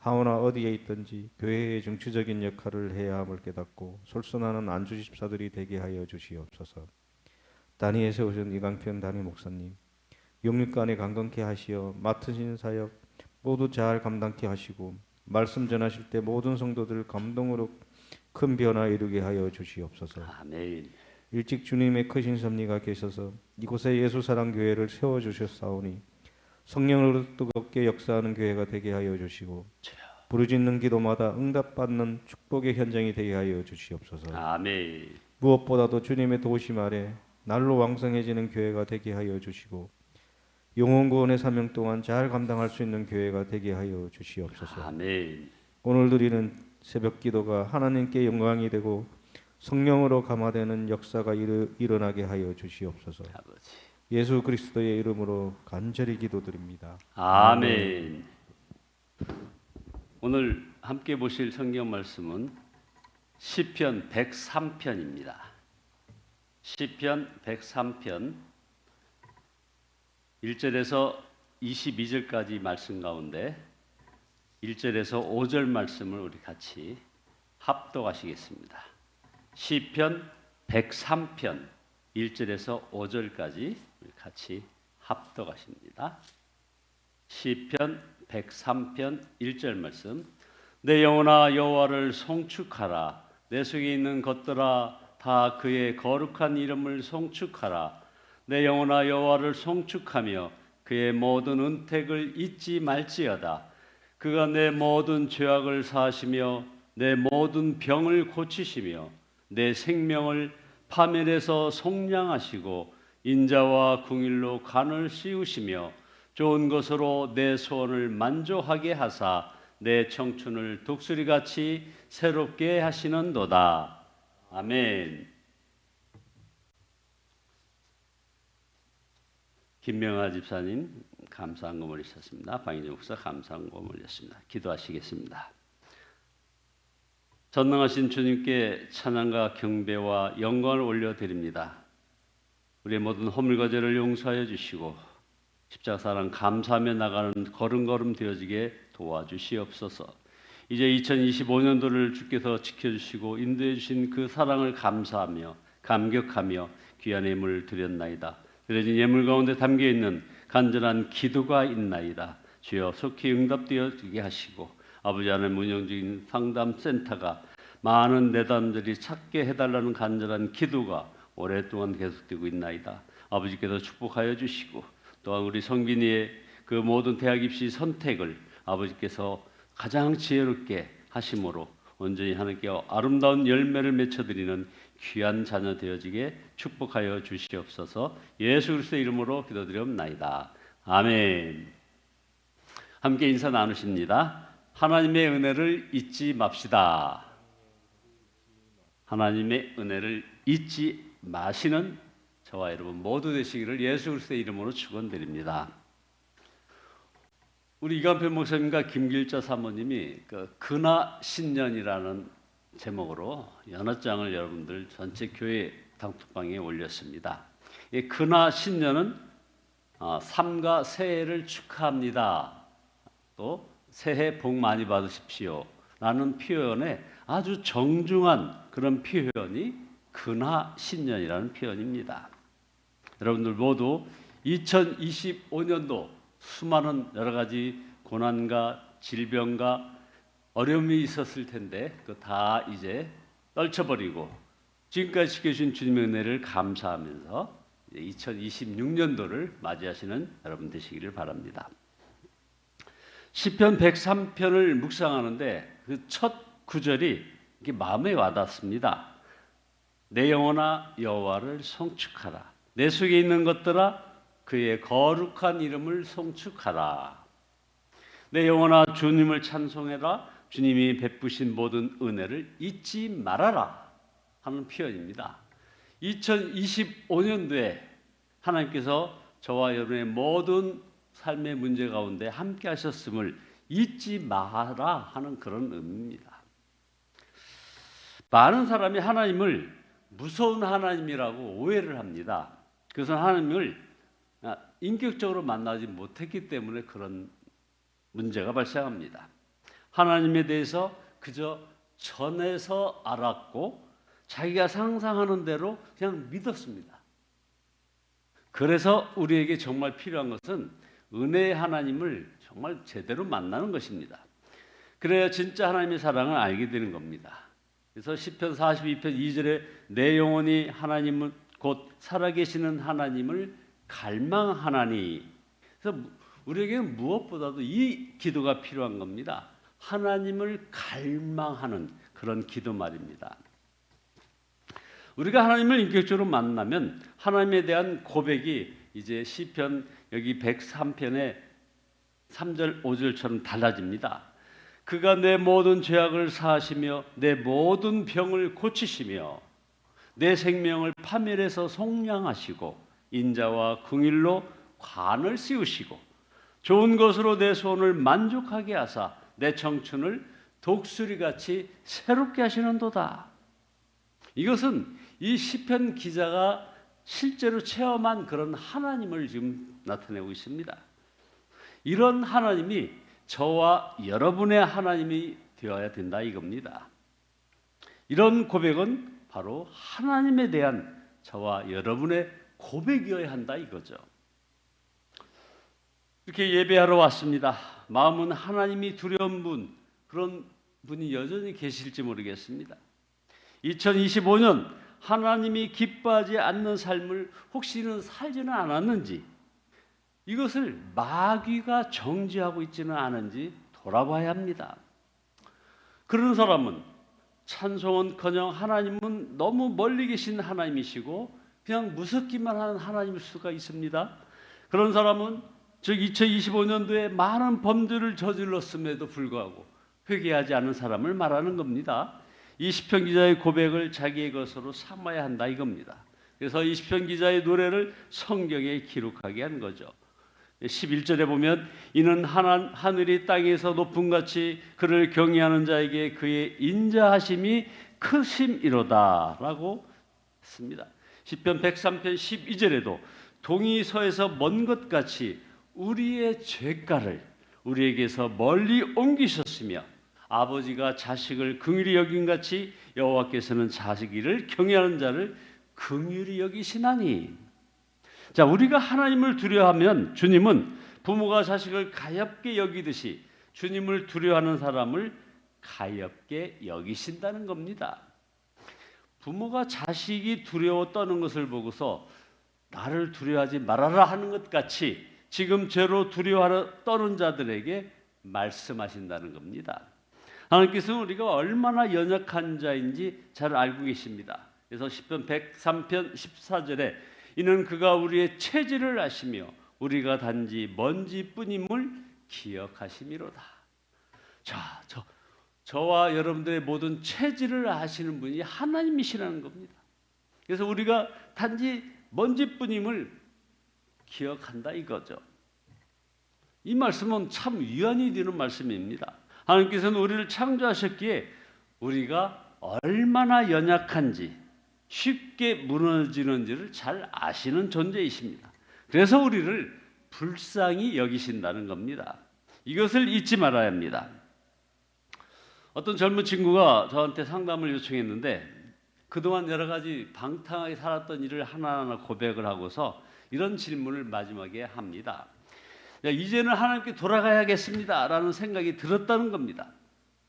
하오나 어디에 있든지 교회의 중추적인 역할을 해야 함을 깨닫고 솔선하는 안주 집사들이 되게 하여 주시옵소서. 단위에 세우신 이강편 단위 목사님, 영육간에 강건케 하시어 맡으신 사역 모두 잘 감당케 하시고 말씀 전하실 때 모든 성도들 감동으로 큰 변화 이루게 하여 주시옵소서. 아멘. 일찍 주님의 크신 섭리가 계셔서 이곳에 예수사랑교회를 세워주셨사오니 성령으로 뜨겁게 역사하는 교회가 되게 하여 주시고 부르짖는 기도마다 응답받는 축복의 현장이 되게 하여 주시옵소서. 아멘. 무엇보다도 주님의 도우심 아래 날로 왕성해지는 교회가 되게 하여 주시고 영혼 구원의 사명 동안 잘 감당할 수 있는 교회가 되게 하여 주시옵소서. 아멘. 오늘 드리는 새벽 기도가 하나님께 영광이 되고 성령으로 감화되는 역사가 일어나게 하여 주시옵소서. 아버지. 예수 그리스도의 이름으로 간절히 기도드립니다. 아멘. 오늘 함께 보실 성경 말씀은 시편 103편입니다. 시편 103편 1절에서 22절까지 말씀 가운데 1절에서 5절 말씀을 우리 같이 합독하시겠습니다. 시편 103편 1절에서 5절까지 우리 같이 합독하십니다. 시편 103편 1절 말씀. 내 영혼아 여호와를 송축하라. 내 속에 있는 것들아 다 그의 거룩한 이름을 송축하라. 내 영혼아 여호와를 송축하며 그의 모든 은택을 잊지 말지어다. 그가 내 모든 죄악을 사하시며 내 모든 병을 고치시며 내 생명을 파멸에서 속량하시고 인자와 궁일로 간을 씌우시며 좋은 것으로 내 소원을 만족하게 하사 내 청춘을 독수리같이 새롭게 하시는도다. 아멘. 김명아 집사님 감사한금 올리셨습니다. 방인정 목사 감사한금 올렸습니다. 기도하시겠습니다. 전능하신 주님께 찬양과 경배와 영광을 올려드립니다. 우리의 모든 허물과 죄를 용서하여 주시고 십자가 사랑 감사하며 나가는 걸음걸음 되어지게 도와주시옵소서. 이제 2025년도를 주께서 지켜주시고 인도해 주신 그 사랑을 감사하며 감격하며 귀한 예물을 드렸나이다. 드려진 예물 가운데 담겨있는 간절한 기도가 있나이다. 주여 속히 응답되어지게 하시고 아버지 하나님 운영 중인 상담센터가 많은 내담들이 찾게 해달라는 간절한 기도가 오랫동안 계속되고 있나이다. 아버지께서 축복하여 주시고 또한 우리 성빈이의 그 모든 대학 입시 선택을 아버지께서 가장 지혜롭게 하심으로 온전히 하나님께 아름다운 열매를 맺혀드리는 귀한 자녀 되어지게 축복하여 주시옵소서. 예수 그리스도의 이름으로 기도드리옵나이다. 아멘. 함께 인사 나누십니다. 하나님의 은혜를 잊지 맙시다. 하나님의 은혜를 잊지 마시는 저와 여러분 모두 되시기를 예수 그리스도의 이름으로 축원드립니다. 우리 이간표 목사님과 김길자 사모님이 그 근하신년이라는 제목으로 연합장을 여러분들 전체 교회 단톡방에 올렸습니다. 이 근하신년은 삼가 새해를 축하합니다. 또 새해 복 많이 받으십시오 라는 표현에 아주 정중한 그런 표현이 근하신년이라는 표현입니다. 여러분들 모두 2025년도 수많은 여러 가지 고난과 질병과 어려움이 있었을 텐데 그 다 이제 떨쳐버리고 지금까지 지켜주신 주님의 은혜를 감사하면서 2026년도를 맞이하시는 여러분 되시기를 바랍니다. 시편 103편을 묵상하는데 그 첫 구절이 이렇게 마음에 와닿습니다. 내 영혼아 여호와를 송축하라. 내 속에 있는 것들아 그의 거룩한 이름을 송축하라. 내 영혼아 주님을 찬송해라. 주님이 베푸신 모든 은혜를 잊지 말아라 하는 표현입니다. 2025년도에 하나님께서 저와 여러분의 모든 삶의 문제 가운데 함께 하셨음을 잊지 마라 하는 그런 의미입니다. 많은 사람이 하나님을 무서운 하나님이라고 오해를 합니다. 그것은 하나님을 인격적으로 만나지 못했기 때문에 그런 문제가 발생합니다. 하나님에 대해서 그저 전에서 알았고 자기가 상상하는 대로 그냥 믿었습니다. 그래서 우리에게 정말 필요한 것은 은혜의 하나님을 정말 제대로 만나는 것입니다. 그래야 진짜 하나님의 사랑을 알게 되는 겁니다. 그래서 시편 42편 2절에 내 영혼이 하나님을 곧 살아계시는 하나님을 갈망하나니. 그래서 우리에게는 무엇보다도 이 기도가 필요한 겁니다. 하나님을 갈망하는 그런 기도 말입니다. 우리가 하나님을 인격적으로 만나면 하나님에 대한 고백이 이제 시편 여기 103편의 3절 5절처럼 달라집니다. 그가 내 모든 죄악을 사하시며 내 모든 병을 고치시며 내 생명을 파멸해서 속량하시고 인자와 긍휼로 관을 씌우시고 좋은 것으로 내 소원을 만족하게 하사 내 청춘을 독수리같이 새롭게 하시는도다. 이것은 이 시편 기자가 실제로 체험한 그런 하나님을 지금 나타내고 있습니다. 이런 하나님이 저와 여러분의 하나님이 되어야 된다 이겁니다. 이런 고백은 바로 하나님에 대한 저와 여러분의 고백이어야 한다 이거죠. 이렇게 예배하러 왔습니다. 마음은 하나님이 두려운 분, 그런 분이 여전히 계실지 모르겠습니다. 2025년 하나님이 기뻐하지 않는 삶을 혹시는 살지는 않았는지, 이것을 마귀가 정지하고 있지는 않은지 돌아봐야 합니다. 그런 사람은 찬송은커녕 하나님은 너무 멀리 계신 하나님이시고 그냥 무섭기만 하는 하나님일 수가 있습니다. 그런 사람은 즉 2025년도에 많은 범죄를 저질렀음에도 불구하고 회개하지 않은 사람을 말하는 겁니다. 이 시편 기자의 고백을 자기의 것으로 삼아야 한다 이겁니다. 그래서 이 시편 기자의 노래를 성경에 기록하게 한 거죠. 11절에 보면 이는 하늘이 땅에서 높음같이 그를 경외하는 자에게 그의 인자하심이 크심이로다 라고 했습니다. 시편 103편 12절에도 동이 서에서 먼 것 같이 우리의 죄가를 우리에게서 멀리 옮기셨으며 아버지가 자식을 긍휼히 여긴 같이 여호와께서는 자식이를 경외하는 자를 긍휼히 여기시나니. 자, 우리가 하나님을 두려워하면 주님은 부모가 자식을 가엾게 여기듯이 주님을 두려워하는 사람을 가엾게 여기신다는 겁니다. 부모가 자식이 두려워 떠는 것을 보고서 나를 두려워하지 말아라 하는 것 같이 지금 죄로 두려워하러 떠는 자들에게 말씀하신다는 겁니다. 하나님께서는 우리가 얼마나 연약한 자인지 잘 알고 계십니다. 그래서 시편 103편 14절에 이는 그가 우리의 체질을 아시며 우리가 단지 먼지뿐임을 기억하심이로다. 자, 저와 여러분들의 모든 체질을 아시는 분이 하나님이시라는 겁니다. 그래서 우리가 단지 먼지뿐임을 기억한다 이거죠. 이 말씀은 참 위안이 되는 말씀입니다. 하나님께서는 우리를 창조하셨기에 우리가 얼마나 연약한지 쉽게 무너지는지를 잘 아시는 존재이십니다. 그래서 우리를 불쌍히 여기신다는 겁니다. 이것을 잊지 말아야 합니다. 어떤 젊은 친구가 저한테 상담을 요청했는데 그동안 여러 가지 방탕하게 살았던 일을 하나하나 고백을 하고서 이런 질문을 마지막에 합니다. 이제는 하나님께 돌아가야겠습니다 라는 생각이 들었다는 겁니다.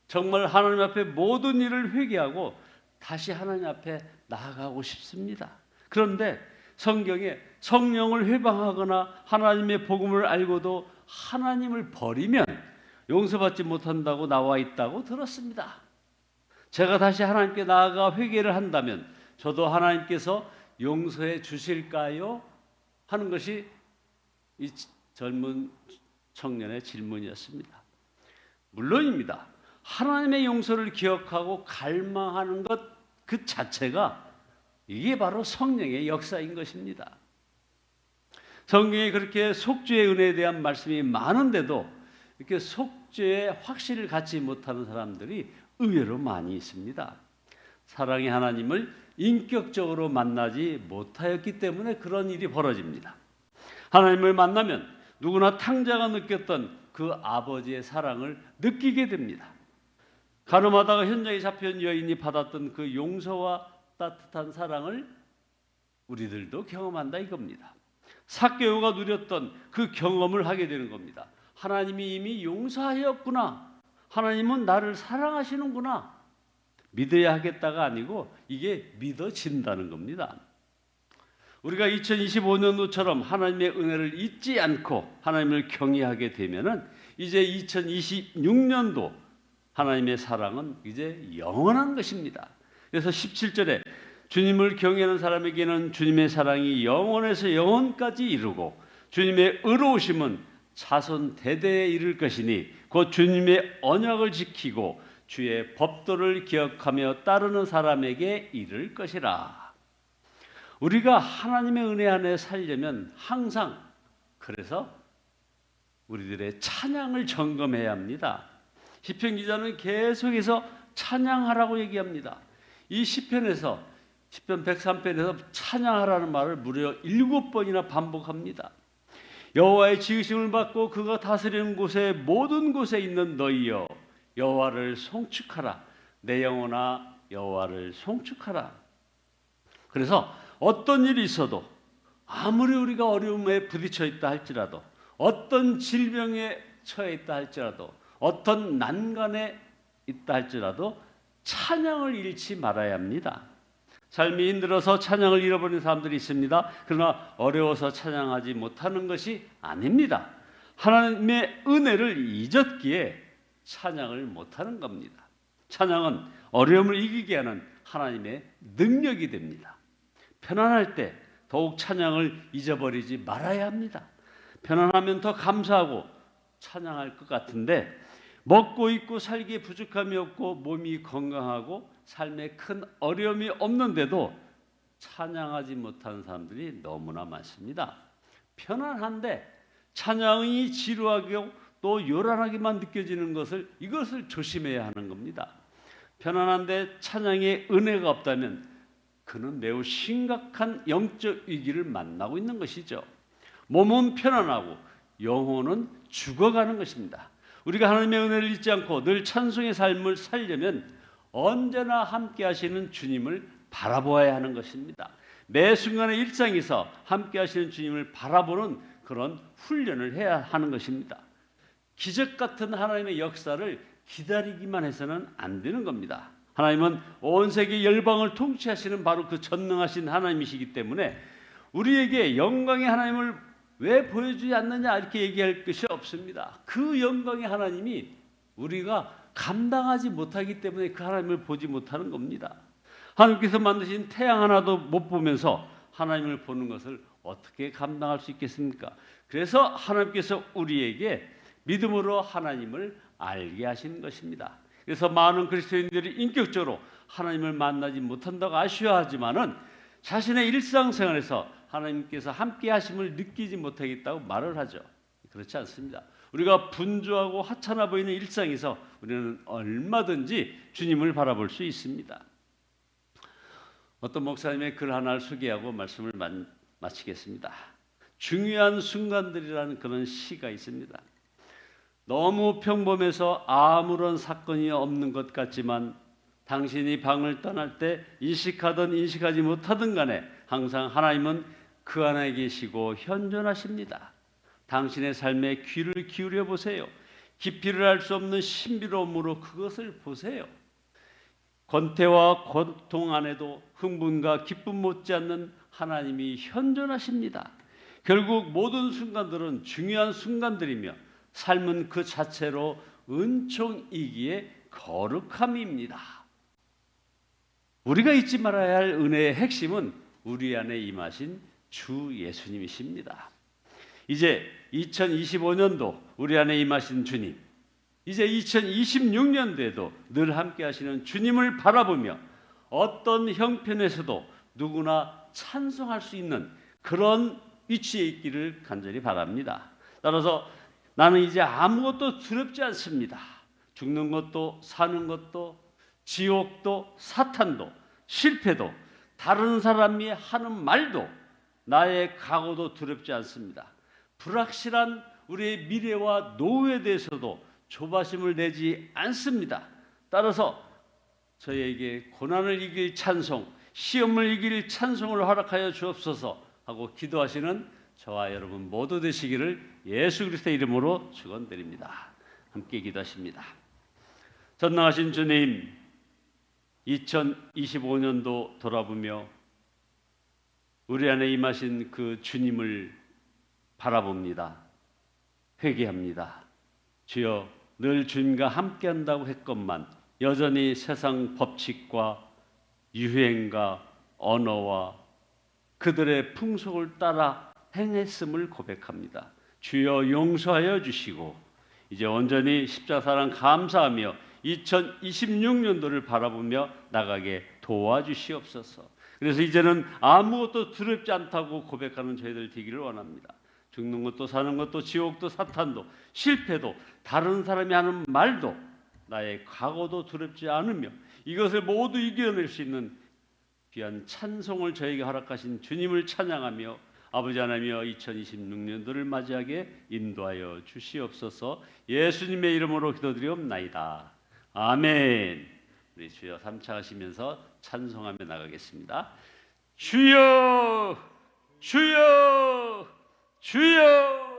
정말 하나님 앞에 모든 일을 회개하고 다시 하나님 앞에 나아가고 싶습니다. 그런데 성경에 성령을 회방하거나 하나님의 복음을 알고도 하나님을 버리면 용서받지 못한다고 나와 있다고 들었습니다. 제가 다시 하나님께 나아가 회개를 한다면 저도 하나님께서 용서해 주실까요? 하는 것이 이 젊은 청년의 질문이었습니다. 물론입니다. 하나님의 용서를 기억하고 갈망하는 것 그 자체가 이게 바로 성령의 역사인 것입니다. 성경에 그렇게 속죄의 은혜에 대한 말씀이 많은데도 이렇게 속죄의 확신을 갖지 못하는 사람들이 의외로 많이 있습니다. 사랑의 하나님을 인격적으로 만나지 못하였기 때문에 그런 일이 벌어집니다. 하나님을 만나면 누구나 탕자가 느꼈던 그 아버지의 사랑을 느끼게 됩니다. 가늠하다가 현장에 잡혀온 여인이 받았던 그 용서와 따뜻한 사랑을 우리들도 경험한다 이겁니다. 삭개오가 누렸던 그 경험을 하게 되는 겁니다. 하나님이 이미 용서하였구나. 하나님은 나를 사랑하시는구나. 믿어야 하겠다가 아니고 이게 믿어진다는 겁니다. 우리가 2025년도처럼 하나님의 은혜를 잊지 않고 하나님을 경외하게 되면은 이제 2026년도 하나님의 사랑은 이제 영원한 것입니다. 그래서 17절에 주님을 경외하는 사람에게는 주님의 사랑이 영원에서 영원까지 이르고 주님의 의로우심은 자손 대대에 이를 것이니 곧 주님의 언약을 지키고 주의 법도를 기억하며 따르는 사람에게 이를 것이라. 우리가 하나님의 은혜 안에 살려면 항상 그래서 우리들의 찬양을 점검해야 합니다. 시편 기자는 계속해서 찬양하라고 얘기합니다. 이 시편에서 시편 103편에서 찬양하라는 말을 무려 7번이나 반복합니다. 여호와의 지으심을 받고 그가 다스리는 곳에 모든 곳에 있는 너희여 여호와를 송축하라. 내 영혼아 여호와를 송축하라. 그래서 어떤 일이 있어도 아무리 우리가 어려움에 부딪혀 있다 할지라도 어떤 질병에 처해 있다 할지라도 어떤 난간에 있다 할지라도 찬양을 잃지 말아야 합니다. 삶이 힘들어서 찬양을 잃어버린 사람들이 있습니다. 그러나 어려워서 찬양하지 못하는 것이 아닙니다. 하나님의 은혜를 잊었기에 찬양을 못하는 겁니다. 찬양은 어려움을 이기게 하는 하나님의 능력이 됩니다. 편안할 때 더욱 찬양을 잊어버리지 말아야 합니다. 편안하면 더 감사하고 찬양할 것 같은데 먹고 입고 살기에 부족함이 없고 몸이 건강하고 삶에 큰 어려움이 없는데도 찬양하지 못하는 사람들이 너무나 많습니다. 편안한데 찬양이 지루하고 또 요란하게만 느껴지는 이것을 조심해야 하는 겁니다. 편안한데 찬양의 은혜가 없다면 그는 매우 심각한 영적 위기를 만나고 있는 것이죠. 몸은 편안하고 영혼은 죽어가는 것입니다. 우리가 하나님의 은혜를 잊지 않고 늘 찬송의 삶을 살려면 언제나 함께 하시는 주님을 바라보아야 하는 것입니다. 매 순간의 일상에서 함께 하시는 주님을 바라보는 그런 훈련을 해야 하는 것입니다. 기적 같은 하나님의 역사를 기다리기만 해서는 안 되는 겁니다. 하나님은 온 세계 열방을 통치하시는 바로 그 전능하신 하나님이시기 때문에 우리에게 영광의 하나님을 왜 보여주지 않느냐 이렇게 얘기할 것이 없습니다. 그 영광의 하나님이 우리가 감당하지 못하기 때문에 그 하나님을 보지 못하는 겁니다. 하나님께서 만드신 태양 하나도 못 보면서 하나님을 보는 것을 어떻게 감당할 수 있겠습니까? 그래서 하나님께서 우리에게 믿음으로 하나님을 알게 하시는 것입니다. 그래서 많은 그리스도인들이 인격적으로 하나님을 만나지 못한다고 아쉬워하지만은 자신의 일상생활에서 하나님께서 함께 하심을 느끼지 못하겠다고 말을 하죠. 그렇지 않습니다. 우리가 분주하고 하찮아 보이는 일상에서 우리는 얼마든지 주님을 바라볼 수 있습니다. 어떤 목사님의 글 하나를 소개하고 말씀을 마치겠습니다. 중요한 순간들이라는 그런 시가 있습니다. 너무 평범해서 아무런 사건이 없는 것 같지만 당신이 방을 떠날 때 인식하든 인식하지 못하든 간에 항상 하나님은 그 안에 계시고 현존하십니다. 당신의 삶에 귀를 기울여 보세요. 깊이를 알 수 없는 신비로움으로 그것을 보세요. 권태와 고통 안에도 흥분과 기쁨 못지않는 하나님이 현존하십니다. 결국 모든 순간들은 중요한 순간들이며 삶은 그 자체로 은총이기에 거룩함입니다. 우리가 잊지 말아야 할 은혜의 핵심은 우리 안에 임하신 주 예수님이십니다. 이제 2025년도 우리 안에 임하신 주님, 이제 2026년도에도 늘 함께 하시는 주님을 바라보며 어떤 형편에서도 누구나 찬송할 수 있는 그런 위치에 있기를 간절히 바랍니다. 따라서 나는 이제 아무것도 두렵지 않습니다. 죽는 것도 사는 것도 지옥도 사탄도 실패도 다른 사람이 하는 말도 나의 각오도 두렵지 않습니다. 불확실한 우리의 미래와 노후에 대해서도 조바심을 내지 않습니다. 따라서 저희에게 고난을 이길 찬송, 시험을 이길 찬송을 허락하여 주옵소서 하고 기도하시는 저와 여러분 모두 되시기를 예수 그리스도의 이름으로 축원드립니다. 함께 기도하십니다. 전능하신 주님, 2025년도 돌아보며 우리 안에 임하신 그 주님을 바라봅니다. 회개합니다. 주여, 늘 주님과 함께한다고 했건만 여전히 세상 법칙과 유행과 언어와 그들의 풍속을 따라 행했음을 고백합니다. 주여 용서하여 주시고 이제 온전히 십자가 사랑 감사하며 2026년도를 바라보며 나가게 도와주시옵소서. 그래서 이제는 아무것도 두렵지 않다고 고백하는 저희들 되기를 원합니다. 죽는 것도 사는 것도 지옥도 사탄도 실패도 다른 사람이 하는 말도 나의 과거도 두렵지 않으며 이것을 모두 이겨낼 수 있는 귀한 찬송을 저에게 허락하신 주님을 찬양하며 아버지 하나님여 2026년도를 맞이하게 인도하여 주시옵소서. 예수님의 이름으로 기도드리옵나이다. 아멘. 우리 주여 3차 하시면서 찬송하며 나가겠습니다. 주여 주여 주여